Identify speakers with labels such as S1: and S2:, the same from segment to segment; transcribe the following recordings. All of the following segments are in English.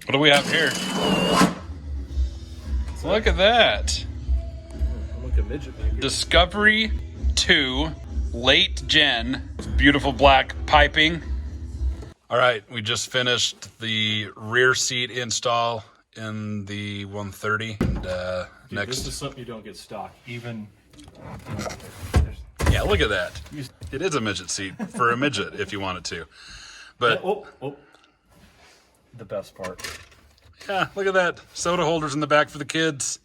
S1: What do we have here? Look at that.
S2: I'm like a midget back here.
S1: Discovery 2 late gen. Beautiful black piping. All right, we just finished the rear seat install in the 130. And
S2: Dude, this is something you don't get stock. Even.
S1: Yeah, look at that. It is a midget seat for a midget if you wanted to. But
S2: the best part.
S1: Yeah, look at that. Soda holders in the back for the kids.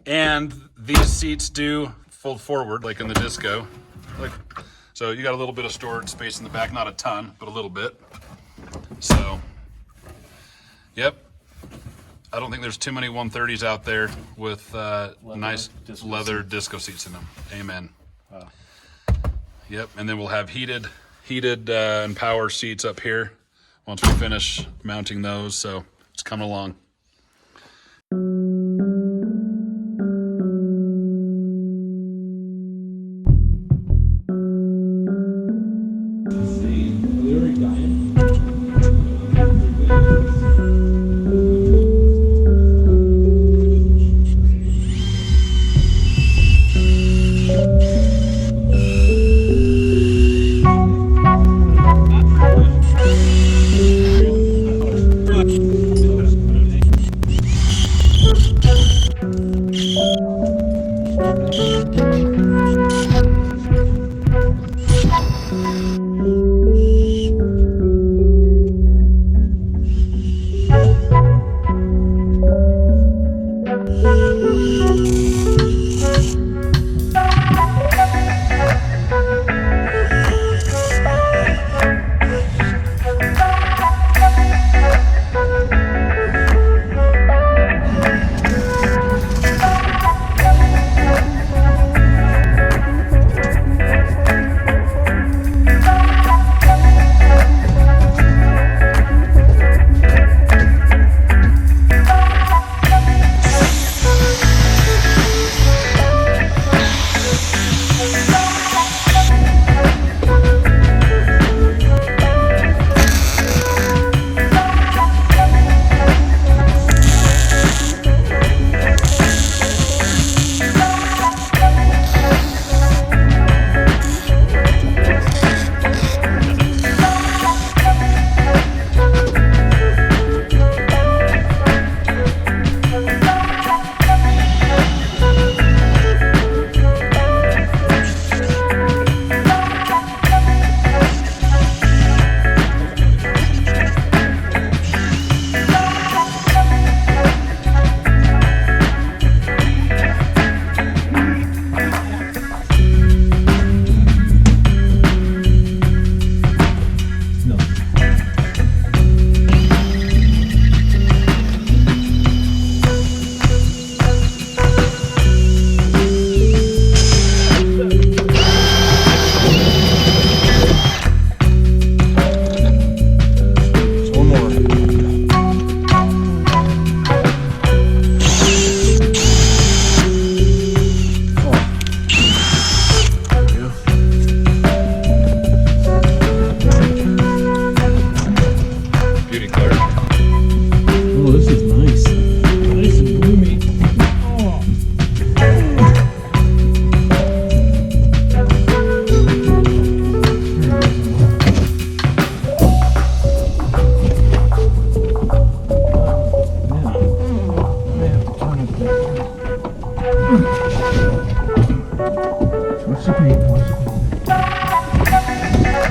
S1: And these seats do fold forward like in the Disco. So you got a little bit of storage space in the back, not a ton, but a little bit. So, yep. I don't think there's too many 130s out there with nice leather disco seats in them. Amen.
S2: Wow.
S1: Yep, and then we'll have heated and power seats up here once we finish mounting those. So it's coming along.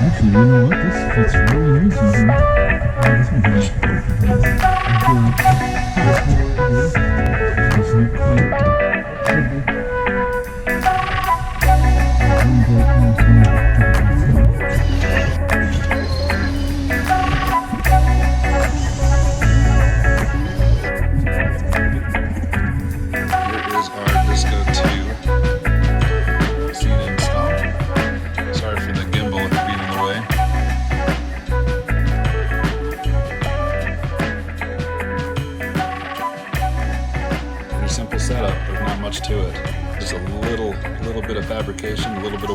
S3: Actually, you know what? This fits really nice in here. Oh, this one's nice.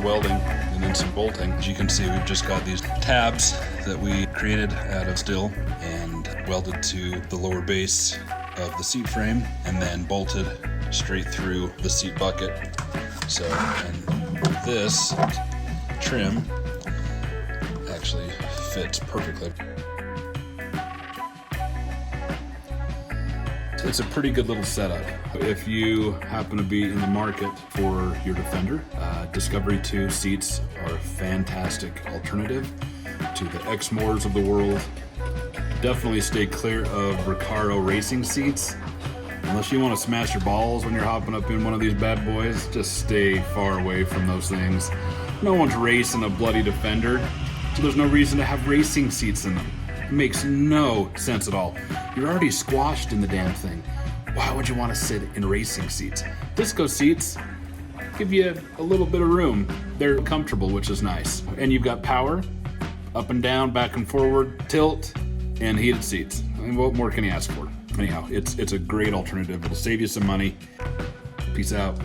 S1: welding and then some bolting. As you can see, we've just got these tabs that we created out of steel and welded to the lower base of the seat frame and then bolted straight through the seat bucket. So, and this trim actually fits perfectly. It's a pretty good little setup. If you happen to be in the market for your Defender, Discovery 2 seats are a fantastic alternative to the Exmoors of the world. Definitely stay clear of Recaro racing seats. Unless you want to smash your balls when you're hopping up in one of these bad boys, just stay far away from those things. No one's racing a bloody Defender, so there's no reason to have racing seats in them. It makes no sense at all. You're already squashed in the damn thing. Why would you want to sit in racing seats? Disco seats give you a little bit of room. They're comfortable, which is nice. And you've got power, up and down, back and forward, tilt, and heated seats. I mean, what more can you ask for? Anyhow, it's a great alternative. It'll save you some money. Peace out.